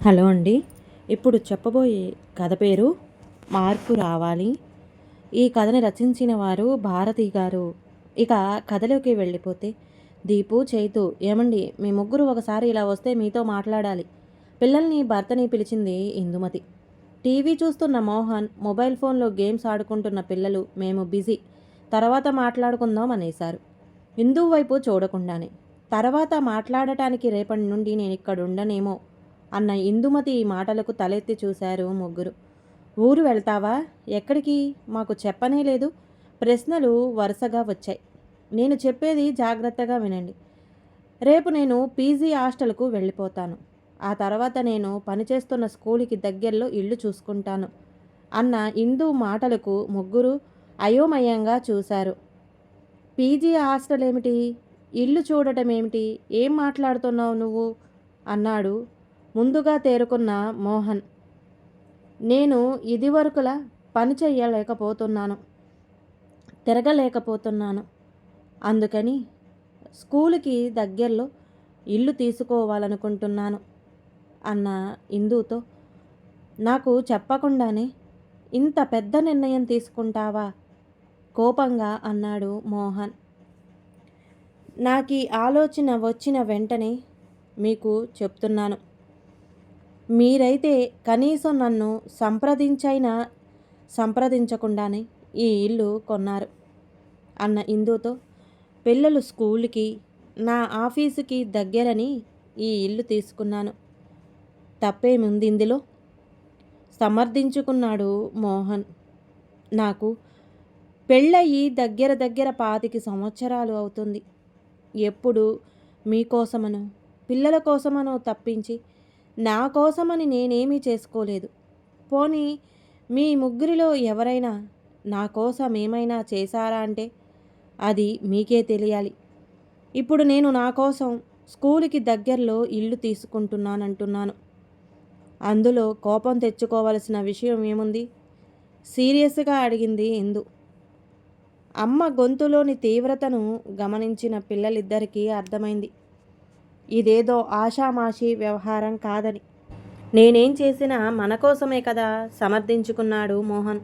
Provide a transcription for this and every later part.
Hello అండి. ఇప్పుడు చెప్పబోయే కథ పేరు 'మార్పు రావాలి'. ఈ కథని రచించిన వారు భారతి గారు. ఇక కథలోకి వెళ్ళిపోతే, దీపు, చైతు, ఏమండి మీ ముగ్గురు ఒకసారి ఇలా వస్తే మీతో మాట్లాడాలి. పిల్లల్ని భర్తని పిలిచింది ఇందుమతి. టీవీ చూస్తున్న మోహన్, మొబైల్ ఫోన్లో గేమ్స్ ఆడుకుంటున్న పిల్లలు మేము బిజీ, తర్వాత మాట్లాడుకుందాం అనేశారు. ఇందు వైపు చూడకుండానే. తర్వాత మాట్లాడటానికి రేపటి నుండి నేనిక్కడుండనేమో అన్న ఇందుమతి ఈ మాటలకు తలెత్తి చూశారు ముగ్గురు. ఊరు వెళ్తావా? ఎక్కడికి? మాకు చెప్పనే లేదు. ప్రశ్నలు వరుసగా వచ్చాయి. నేను చెప్పేది జాగ్రత్తగా వినండి. రేపు నేను పీజీ హాస్టల్కు వెళ్ళిపోతాను. ఆ తర్వాత నేను పనిచేస్తున్న స్కూలుకి దగ్గరలో ఇల్లు చూసుకుంటాను అన్న ఇందు మాటలకు ముగ్గురు అయోమయంగా చూశారు. పీజీ హాస్టల్ ఏమిటి? ఇల్లు చూడటం ఏమిటి? ఏం మాట్లాడుతున్నావు నువ్వు? అన్నాడు ముందుగా తేరుకున్న మోహన్. నేను ఇదివరకులా పని చెయ్యలేకపోతున్నాను, తిరగలేకపోతున్నాను. అందుకని స్కూలుకి దగ్గరలో ఇల్లు తీసుకోవాలనుకుంటున్నాను అన్న ఇందుతో, నాకు చెప్పకుండానే ఇంత పెద్ద నిర్ణయం తీసుకుంటావా? కోపంగా అన్నాడు మోహన్. నాకీ ఆలోచన వచ్చిన వెంటనే మీకు చెప్తున్నాను. మీరైతే కనీసం నన్ను సంప్రదించకుండానే ఈ ఇల్లు కొన్నారు అన్న ఇందుతో, పిల్లలు స్కూల్కి, నా ఆఫీసుకి దగ్గరని ఈ ఇల్లు తీసుకున్నాను. తప్పేముంది ఇందులో? సమర్థించుకున్నాడు మోహన్. నాకు పెళ్ళయి దగ్గర 25 సంవత్సరాలు అవుతుంది. ఎప్పుడు మీకోసమనో పిల్లల కోసమనో తప్పించి నా కోసమని నేనేమీ చేసుకోలేదు. పోనీ మీ ముగ్గురిలో ఎవరైనా నా కోసం ఏమైనా చేశారా అంటే అది మీకే తెలియాలి. ఇప్పుడు నేను నా కోసం స్కూలుకి దగ్గరలో ఇల్లు తీసుకుంటున్నానంటున్నాను. అందులో కోపం తెచ్చుకోవలసిన విషయం ఏముంది? సీరియస్గా అడిగింది ఇందు. అమ్మ గొంతులోని తీవ్రతను గమనించిన పిల్లలిద్దరికీ అర్థమైంది, ఇదేదో ఆషామాషీ వ్యవహారం కాదని. నేనేం చేసినా మన కోసమే కదా, సమర్థించుకున్నాడు మోహన్.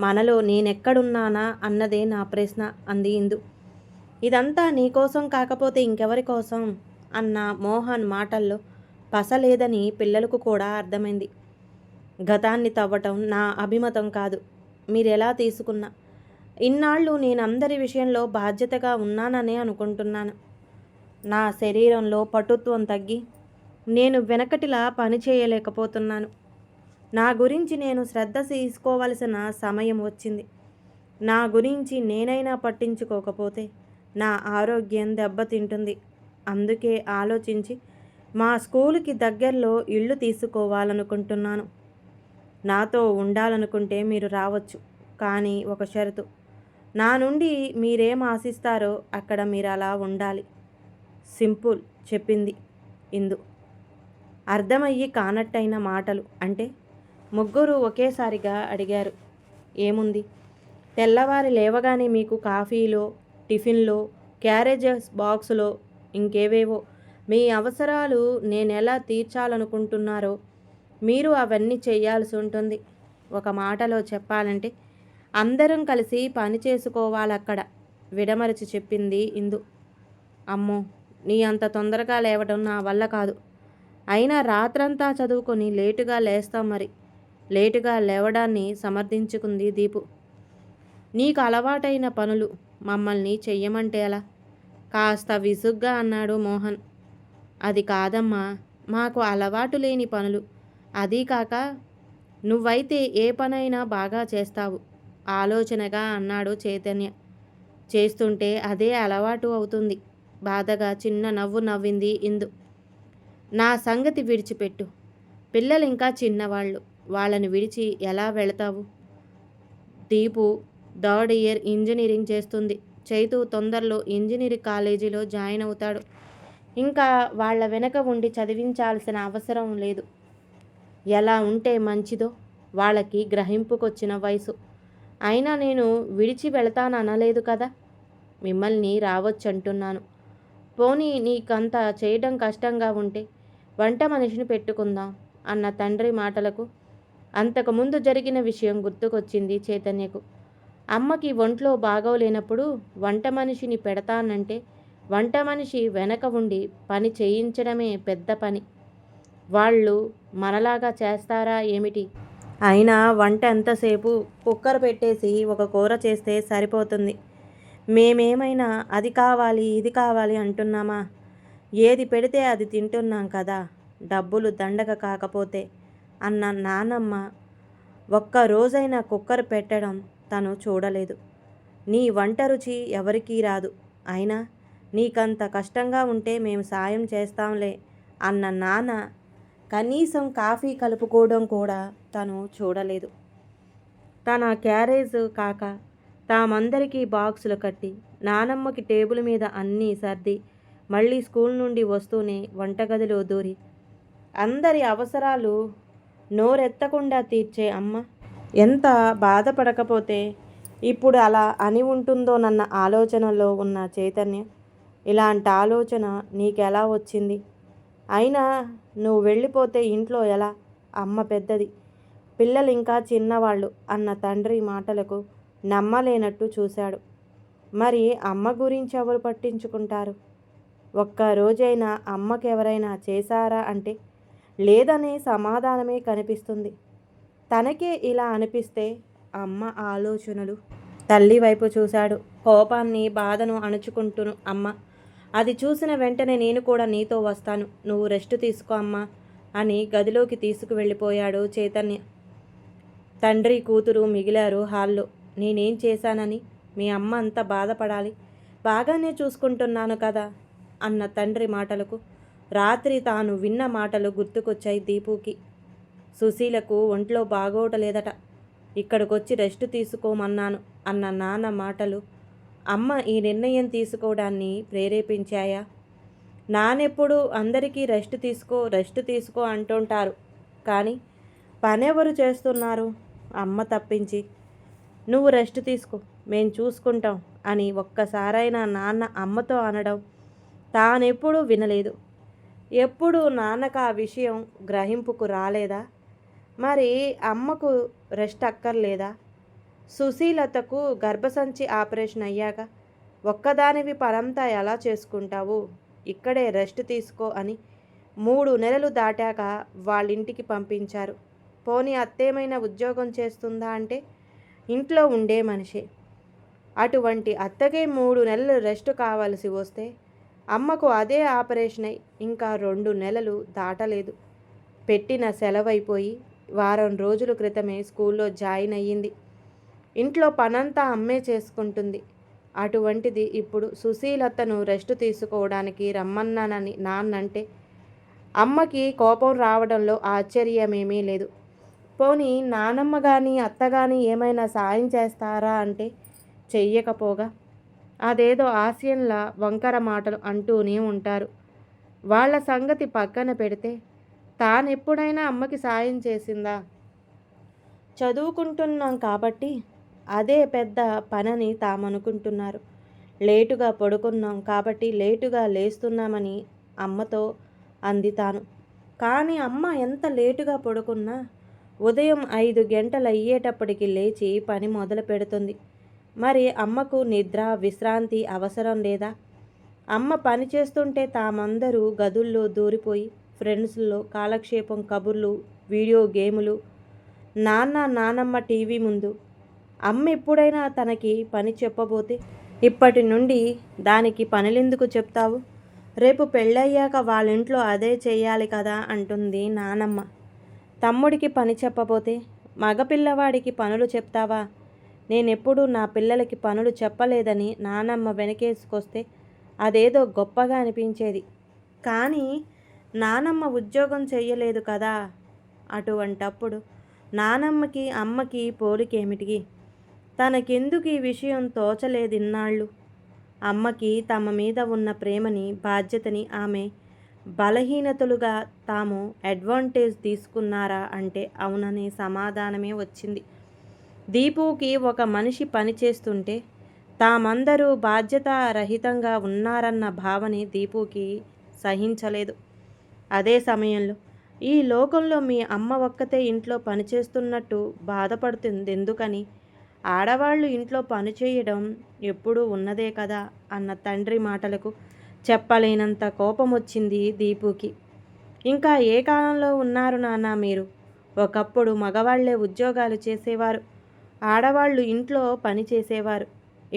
మనలో నేనెక్కడున్నానా అన్నదే నా ప్రశ్న అంది ఇందు. ఇదంతా నీకోసం కాకపోతే ఇంకెవరి కోసం అన్న మోహన్ మాటల్లో పసలేదని పిల్లలకు కూడా అర్థమైంది. గతాన్ని తవ్వటం నా అభిమతం కాదు. మీరెలా తీసుకున్నా ఇన్నాళ్ళు నేనందరి విషయంలో బాధ్యతగా ఉన్నాననే అనుకుంటున్నాను. నా శరీరంలో పటుత్వం తగ్గి నేను వెనకటిలా పని చేయలేకపోతున్నాను. నా గురించి నేను శ్రద్ధ తీసుకోవలసిన సమయం వచ్చింది. నా గురించి నేనైనా పట్టించుకోకపోతే నా ఆరోగ్యం దెబ్బతింటుంది. అందుకే ఆలోచించి మా స్కూలుకి దగ్గరలో ఇల్లు తీసుకోవాలనుకుంటున్నాను. నాతో ఉండాలనుకుంటే మీరు రావచ్చు. కానీ ఒక షరతు. నా నుండి మీరేం ఆశిస్తారో అక్కడ మీరు అలా ఉండాలి. సింపుల్ చెప్పింది ఇందు. అర్థమయ్యి కానట్టయిన మాటలు అంటే ముగ్గురు ఒకేసారిగా అడిగారు. ఏముంది? తెల్లవారి లేవగానే మీకు కాఫీలో, టిఫిన్లో, క్యారేజెస్ బాక్సులో ఇంకేవేవో మీ అవసరాలు నేనెలా తీర్చాలనుకుంటున్నారో మీరు అవన్నీ చేయాల్సి ఉంటుంది. ఒక మాటలో చెప్పాలంటే అందరం కలిసి పని చేసుకోవాలక్కడ విడమరచి చెప్పింది ఇందు. అమ్మో, నీ అంత తొందరగా లేవడం నా వల్ల కాదు. అయినా రాత్రంతా చదువుకొని లేటుగా లేస్తాం మరి. లేటుగా లేవడాన్ని సమర్థించుకుంది దీపు. నీకు అలవాటైన పనులు మమ్మల్ని చెయ్యమంటే ఎలా? కాస్త విసుగ్గా అన్నాడు మోహన్. అది కాదమ్మా, మాకు అలవాటు లేని పనులు. అదీ కాక నువ్వైతే ఏ పనైనా బాగా చేస్తావు ఆలోచనగా అన్నాడు చైతన్య. చేస్తుంటే అదే అలవాటు అవుతుంది. బాధగా చిన్న నవ్వు నవ్వింది ఇందు. నా సంగతి విడిచిపెట్టు. పిల్లలు ఇంకా చిన్నవాళ్ళు, వాళ్ళని విడిచి ఎలా వెళతావు? దీపు 3rd ఇయర్ ఇంజనీరింగ్ చేస్తుంది. చైతు తొందరలో ఇంజనీరింగ్ కాలేజీలో జాయిన్ అవుతాడు. ఇంకా వాళ్ళ వెనక ఉండి చదివించాల్సిన అవసరం లేదు. ఎలా ఉంటే మంచిదో వాళ్ళకి గ్రహింపుకొచ్చిన వయసు. అయినా నేను విడిచి వెళతాననలేదు కదా. మిమ్మల్ని రావచ్చంటున్నాను. పోనీ నీకంత చేయడం కష్టంగా ఉంటే వంట మనిషిని పెట్టుకుందాం అన్న తండ్రి మాటలకు అంతకుముందు జరిగిన విషయం గుర్తుకొచ్చింది చైతన్యకు. అమ్మకి ఒంట్లో బాగోలేనప్పుడు వంట మనిషిని పెడతానంటే వంట మనిషి వెనక ఉండి పని చేయించడమే పెద్ద పని. వాళ్ళు మనలాగా చేస్తారా ఏమిటి? అయినా వంట ఎంతసేపు? కుక్కర్ పెట్టేసి ఒక కూర చేస్తే సరిపోతుంది. మేమేమైనా అది కావాలి ఇది కావాలి అంటున్నామా? ఏది పెడితే అది తింటున్నాం కదా, డబ్బులు దండగ కాకపోతే అన్న నానమ్మ ఒక్క రోజైనా కుక్కర్ పెట్టడం తను చూడలేదు. నీ వంట రుచి ఎవరికీ రాదు. అయినా నీకంత కష్టంగా ఉంటే మేము సాయం చేస్తాంలే అన్న నాన్న కనీసం కాఫీ కలుపుకోవడం కూడా తను చూడలేదు. తన క్యారేజ్ కాక తామందరికీ బాక్సులు కట్టి నానమ్మకి టేబుల్ మీద అన్నీ సర్ది మళ్ళీ స్కూల్ నుండి వస్తూనే వంటగదిలో దూరి అందరి అవసరాలు నోరెత్తకుండా తీర్చే అమ్మ ఎంత బాధపడకపోతే ఇప్పుడు అలా అని ఉంటుందోనన్న ఆలోచనలో ఉన్న చైతన్య, ఇలాంటి ఆలోచన నీకెలా వచ్చింది? అయినా నువ్వు వెళ్ళిపోతే ఇంట్లో ఎలా? అమ్మ పెద్దది, పిల్లలు ఇంకా చిన్నవాళ్ళు అన్న తండ్రి మాటలకు నమ్మలేనట్టు చూశాడు. మరి అమ్మ గురించి ఎవరు పట్టించుకుంటారు? ఒక్క రోజైనా అమ్మకెవరైనా చేశారా అంటే లేదనే సమాధానమే కనిపిస్తుంది. తనకే ఇలా అనిపిస్తే అమ్మ ఆలోచనలు. తల్లి వైపు చూశాడు. కోపాన్ని బాధను అణుచుకుంటూ అమ్మ అది చూసిన వెంటనే నేను కూడా నీతో వస్తాను, నువ్వు రెస్ట్ తీసుకో అమ్మా అని గదిలోకి తీసుకువెళ్ళిపోయాడు చైతన్య. తండ్రి కూతురు మిగిలారు హాల్లో. నేనేం చేశానని మీ అమ్మ అంత బాధపడాలి? బాగానే చూసుకుంటున్నాను కదా అన్న తండ్రి మాటలకు రాత్రి తాను విన్న మాటలు గుర్తుకొచ్చాయి దీపుకి. సుశీలకు ఒంట్లో బాగోటలేదట, ఇక్కడికొచ్చి రెస్ట్ తీసుకోమన్నాను అన్న నాన్న మాటలు అమ్మ ఈ నిర్ణయం తీసుకోవడాన్ని ప్రేరేపించాయా? నానెప్పుడు అందరికీ రెస్ట్ తీసుకో అంటుంటారు, కానీ పనెవరు చేస్తున్నారు అమ్మ తప్పించి? నువ్వు రెస్ట్ తీసుకో, మేం చూసుకుంటాం అని ఒక్కసారైనా నాన్న అమ్మతో అనడం తానెప్పుడూ వినలేదు. ఎప్పుడు నాన్నకు ఆ విషయం గ్రహింపుకు రాలేదా? మరి అమ్మకు రెస్ట్ అక్కర్లేదా? సుశీలతకు గర్భసంచి ఆపరేషన్ అయ్యాక ఒక్కదానివి పనంతా ఎలా చేసుకుంటావు? ఇక్కడే రెస్ట్ తీసుకో అని 3 నెలలు దాటాక వాళ్ళింటికి పంపించారు. పోనీ అత్తేమైనా ఉద్యోగం చేస్తుందా అంటే ఇంట్లో ఉండే మనిషే. అటువంటి అత్తకే 3 నెలలు రెస్ట్ కావలసి వస్తే అమ్మకు అదే ఆపరేషన్ అయి ఇంకా 2 నెలలు దాటలేదు. పెట్టిన సెలవైపోయి వారం రోజుల క్రితమే స్కూల్లో జాయిన్ అయ్యింది. ఇంట్లో పనంతా అమ్మే చేసుకుంటుంది. అటువంటిది ఇప్పుడు సుశీలతను రెస్ట్ తీసుకోవడానికి రమ్మన్నానని నాన్నంటే అమ్మకి కోపం రావడంలో ఆశ్చర్యమేమీ లేదు. పోనీ నానమ్మ కానీ అత్త కానీ ఏమైనా సాయం చేస్తారా అంటే చెయ్యకపోగా అదేదో హాస్యంలా వంకర మాటలు అంటూనే ఉంటారు. వాళ్ళ సంగతి పక్కన పెడితే తానెప్పుడైనా అమ్మకి సాయం చేసిందా? చదువుకుంటున్నాం కాబట్టి అదే పెద్ద పనని తామనుకుంటున్నారు. లేటుగా పడుకున్నాం కాబట్టి లేటుగా లేస్తున్నామని అమ్మతో అంది తాను. కానీ అమ్మ ఎంత లేటుగా పడుకున్నా ఉదయం 5 గంటలయ్యేటప్పటికి లేచి పని మొదలు పెడుతుంది. మరి అమ్మకు నిద్ర విశ్రాంతి అవసరం లేదా? అమ్మ పని చేస్తుంటే తామందరూ గదుల్లో దూరిపోయి ఫ్రెండ్స్లో కాలక్షేపం, కబుర్లు, వీడియో గేములు, నాన్నమ్మ టీవీ ముందు. అమ్మ ఎప్పుడైనా తనకి పని చెప్పబోతే ఇప్పటి నుండి దానికి పనులెందుకు చెప్తావు? రేపు పెళ్ళయ్యాక వాళ్ళింట్లో అదే చెయ్యాలి కదా అంటుంది నానమ్మ. తమ్ముడికి పని చెప్పబోతే మగపిల్లవాడికి పనులు చెప్తావా? నేనెప్పుడూ నా పిల్లలకి పనులు చెప్పలేదని నానమ్మ వెనకేసుకొస్తే అదేదో గొప్పగా అనిపించేది. కానీ నానమ్మ ఉద్యోగం చెయ్యలేదు కదా. అటువంటప్పుడు నానమ్మకి అమ్మకి పోలికేమిటి? తనకెందుకు ఈ విషయం తోచలేదిన్నాళ్ళు? అమ్మకి తమ మీద ఉన్న ప్రేమని, బాధ్యతని ఆమె బలహీనతలుగా తాము అడ్వాంటేజ్ తీసుకున్నారా అంటే అవుననే సమాధానమే వచ్చింది. దీపుకి ఒక మనిషి పనిచేస్తుంటే తామందరూ బాధ్యతారహితంగా ఉన్నారన్న భావనే దీపుకి సహించలేదు. అదే సమయంలో ఈ లోకంలో మీ అమ్మ ఒక్కతే ఇంట్లో పనిచేస్తున్నట్టు బాధపడుతుంది ఎందుకని? ఆడవాళ్ళు ఇంట్లో పని చేయడం ఎప్పుడూ ఉన్నదే కదా అన్న తండ్రి మాటలకు చెప్పలేనంత కోపమొచ్చింది దీపుకి. ఇంకా ఏ కాలంలో ఉన్నారు నాన్న మీరు? ఒకప్పుడు మగవాళ్లే ఉద్యోగాలు చేసేవారు, ఆడవాళ్ళు ఇంట్లో పని చేసేవారు.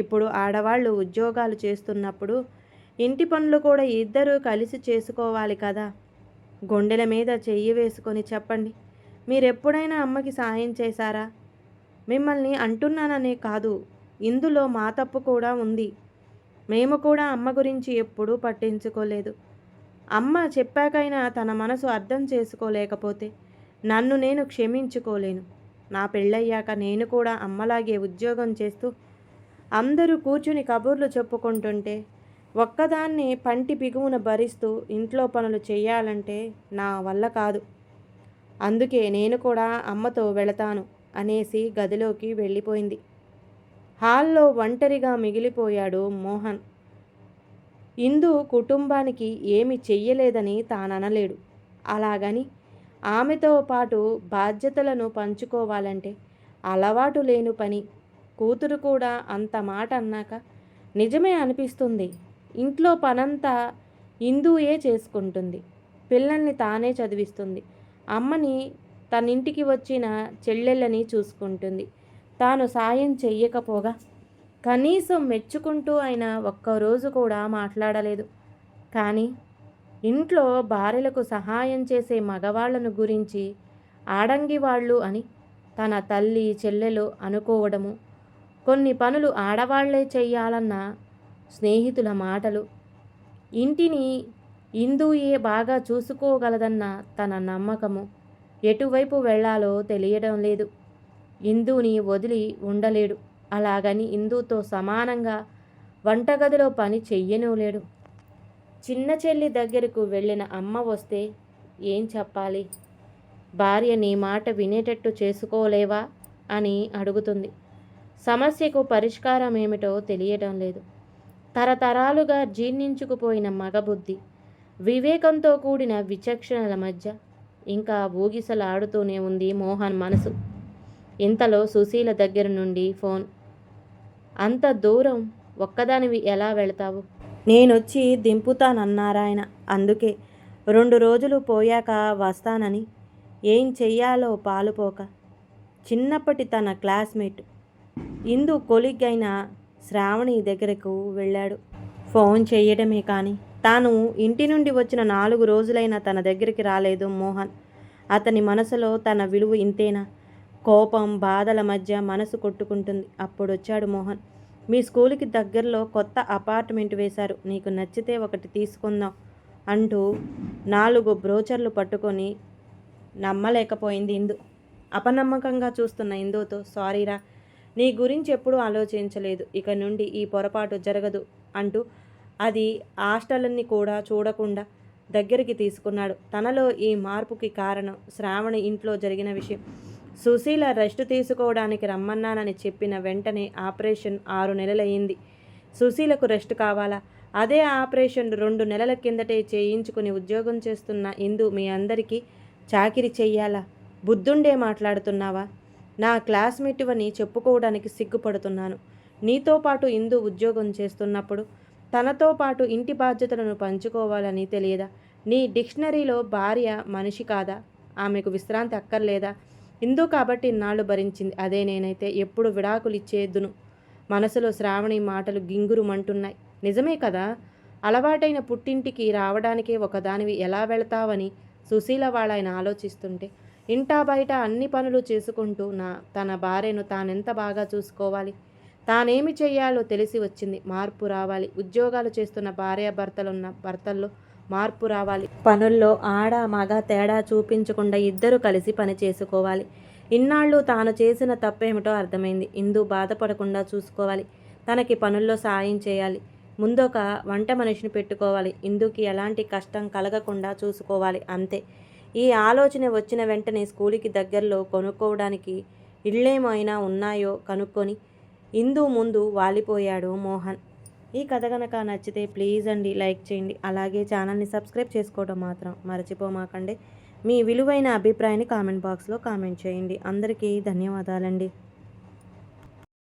ఇప్పుడు ఆడవాళ్ళు ఉద్యోగాలు చేస్తున్నప్పుడు ఇంటి పనులు కూడా ఇద్దరూ కలిసి చేసుకోవాలి కదా. గుండెల మీద చెయ్యి వేసుకొని చెప్పండి, మీరెప్పుడైనా అమ్మకి సాయం చేశారా? మిమ్మల్ని అంటున్నాననే కాదు, ఇందులో మా తప్పు కూడా ఉంది. మేము కూడా అమ్మ గురించి ఎప్పుడూ పట్టించుకోలేదు. అమ్మ చెప్పాకైనా తన మనసు అర్థం చేసుకోలేకపోతే నన్ను నేను క్షమించుకోలేను. నా పెళ్ళయ్యాక నేను కూడా అమ్మలాగే ఉద్యోగం చేస్తూ అందరూ కూర్చుని కబుర్లు చెప్పుకుంటుంటే ఒక్కదాన్నే పంటి బిగువున భరిస్తూ ఇంట్లో పనులు చేయాలంటే నా వల్ల కాదు. అందుకే నేను కూడా అమ్మతో వెళతాను అనేసి గదిలోకి వెళ్ళిపోయింది. హాల్లో ఒంటరిగా మిగిలిపోయాడు మోహన్. ఇందు కుటుంబానికి ఏమి చెయ్యలేదని తాననలేడు. అలాగని ఆమెతో పాటు బాధ్యతలను పంచుకోవాలంటే అలవాటు లేని పని. కూతురు కూడా అంత మాట అన్నాక నిజమే అనిపిస్తుంది. ఇంట్లో పనంతా ఇందుయే చేసుకుంటుంది. పిల్లల్ని తానే చదివిస్తుంది. అమ్మని తనింటికి వచ్చిన చెల్లెళ్ళని చూసుకుంటుంది. తాను సాయం చెయ్యకపోగా కనీసం మెచ్చుకుంటూ అయినా ఒక్కరోజు కూడా మాట్లాడలేదు. కానీ ఇంట్లో భార్యలకు సహాయం చేసే మగవాళ్లను గురించి ఆడంగి వాళ్ళు అని తన తల్లి చెల్లెలు అనుకోవడము, కొన్ని పనులు ఆడవాళ్లే చెయ్యాలన్న స్నేహితుల మాటలు, ఇంటిని ఇందుయే బాగా చూసుకోగలదన్న తన నమ్మకము ఎటువైపు వెళ్ళాలో తెలియడం లేదు. ఇందుని వదిలి ఉండలేడు. అలాగని ఇందుతో సమానంగా వంటగదిలో పని చెయ్యనూ లేడు. చిన్న చెల్లి దగ్గరకు వెళ్ళిన అమ్మ వస్తే ఏం చెప్పాలి? భార్య నీ మాట వినేటట్టు చేసుకోలేవా అని అడుగుతుంది. సమస్యకు పరిష్కారం ఏమిటో తెలియడం లేదు. తరతరాలుగా జీర్ణించుకుపోయిన మగబుద్ధి, వివేకంతో కూడిన విచక్షణల మధ్య ఇంకా ఊగిసలాడుతూనే ఉంది మోహన్ మనసు. ఇంతలో సుశీల దగ్గర నుండి ఫోన్. అంత దూరం ఒక్కదానివి ఎలా వెళతావు? నేనొచ్చి దింపుతానన్నారాయన. అందుకే 2 రోజులు పోయాక వస్తానని. ఏం చెయ్యాలో పాలుపోక చిన్నప్పటి తన క్లాస్మేట్ ఇందు కొలీగ్ అయిన శ్రావణి దగ్గరకు వెళ్ళాడు. ఫోన్ చెయ్యడమే కానీ తాను ఇంటి నుండి వచ్చిన 4 రోజులైనా తన దగ్గరికి రాలేదు మోహన్. అతని మనసులో తన విలువ ఇంతేనా? కోపం బాధల మధ్య మనసు కొట్టుకుంటుంది. అప్పుడొచ్చాడు మోహన్. మీ స్కూల్కి దగ్గరలో కొత్త అపార్ట్మెంట్ వేశారు, నీకు నచ్చితే ఒకటి తీసుకుందాం అంటూ 4 బ్రోచర్లు పట్టుకొని నమ్మలేకపోయింది ఇందు. అపనమ్మకంగా చూస్తున్న ఇందుతో, సారీరా, నీ గురించి ఎప్పుడూ ఆలోచించలేదు, ఇక నుండి ఈ పొరపాటు జరగదు అంటూ అది హాస్టల్ని కూడా చూడకుండా దగ్గరికి తీసుకున్నాడు. తనలో ఈ మార్పుకి కారణం శ్రావణి ఇంట్లో జరిగిన విషయం. సుశీల రెస్ట్ తీసుకోవడానికి రమ్మన్నానని చెప్పిన వెంటనే ఆపరేషన్ 6 నెలలయ్యింది. సుశీలకు రెస్ట్ కావాలా? అదే ఆపరేషన్ 2 నెలల కిందటే చేయించుకుని ఉద్యోగం చేస్తున్న ఇందు మీ అందరికీ చాకిరి చెయ్యాలా? బుద్ధుండే మాట్లాడుతున్నావా? నా క్లాస్మేటువని చెప్పుకోవడానికి సిగ్గుపడుతున్నాను. నీతో పాటు ఇందు ఉద్యోగం చేస్తున్నప్పుడు తనతో పాటు ఇంటి బాధ్యతలను పంచుకోవాలని తెలియదా? నీ డిక్షనరీలో భార్య మనిషి కాదా? ఆమెకు విశ్రాంతి అక్కర్లేదా? ఇందు కాబట్టి ఇన్నాళ్ళు భరించింది. అదే నేనైతే ఎప్పుడు విడాకులు ఇచ్చేద్దును. మనసులో శ్రావణి మాటలు గింగురుమంటున్నాయి. నిజమే కదా? అలవాటైన పుట్టింటికి రావడానికే ఒకదానివి ఎలా వెళతావని సుశీల వాళ్ళాయన ఆలోచిస్తుంటే ఇంటా బయట అన్ని పనులు చేసుకుంటూ తన భార్యను తానెంత బాగా చూసుకోవాలి, తానేమి చెయ్యాలో తెలిసి వచ్చింది. మార్పు రావాలి. ఉద్యోగాలు చేస్తున్న భార్యాభర్తలున్న భర్తల్లో మార్పు రావాలి. పనుల్లో ఆడ మగ తేడా చూపించకుండా ఇద్దరు కలిసి పని చేసుకోవాలి. ఇన్నాళ్ళు తాను చేసిన తప్పేమిటో అర్థమైంది. ఇందు బాధపడకుండా చూసుకోవాలి. తనకి పనుల్లో సాయం చేయాలి. ముందొక వంట మనిషిని పెట్టుకోవాలి. ఇందుకి ఎలాంటి కష్టం కలగకుండా చూసుకోవాలి. అంతే. ఈ ఆలోచన వచ్చిన వెంటనే స్కూలుకి దగ్గరలో కొనుక్కోవడానికి ఇళ్ళేమైనా ఉన్నాయో కనుక్కొని ఇందు ముందు వాలిపోయాడు మోహన్. ఈ కథ కనుక నచ్చితే ప్లీజ్ అండి లైక్ చేయండి. అలాగే ఛానల్ని సబ్స్క్రైబ్ చేసుకోవడం మాత్రం మర్చిపోమాకండి. మీ విలువైన అభిప్రాయాన్ని కామెంట్ బాక్స్లో కామెంట్ చేయండి. అందరికీ ధన్యవాదాలండి.